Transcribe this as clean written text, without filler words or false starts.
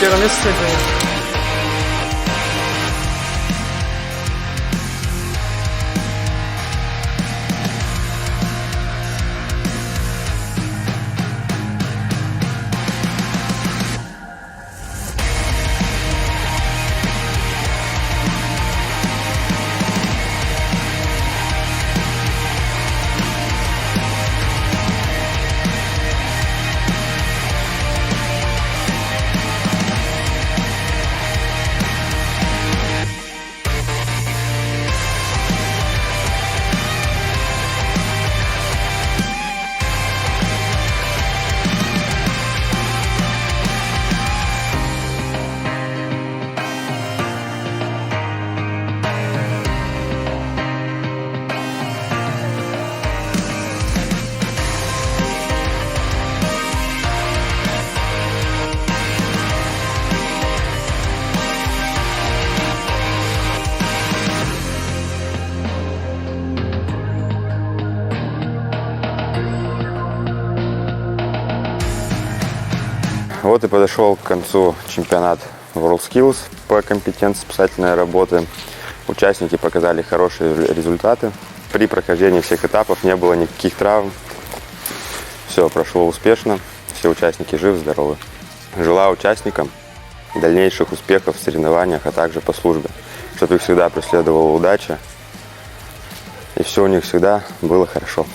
первое место занял. Вот и подошел к концу чемпионат WorldSkills по компетенции спасательной работы. Участники показали хорошие результаты. При прохождении всех этапов не было никаких травм. Все прошло успешно. Все участники живы, здоровы. Желаю участникам дальнейших успехов в соревнованиях, а также по службе. Чтобы их всегда преследовала удача. И все у них всегда было хорошо.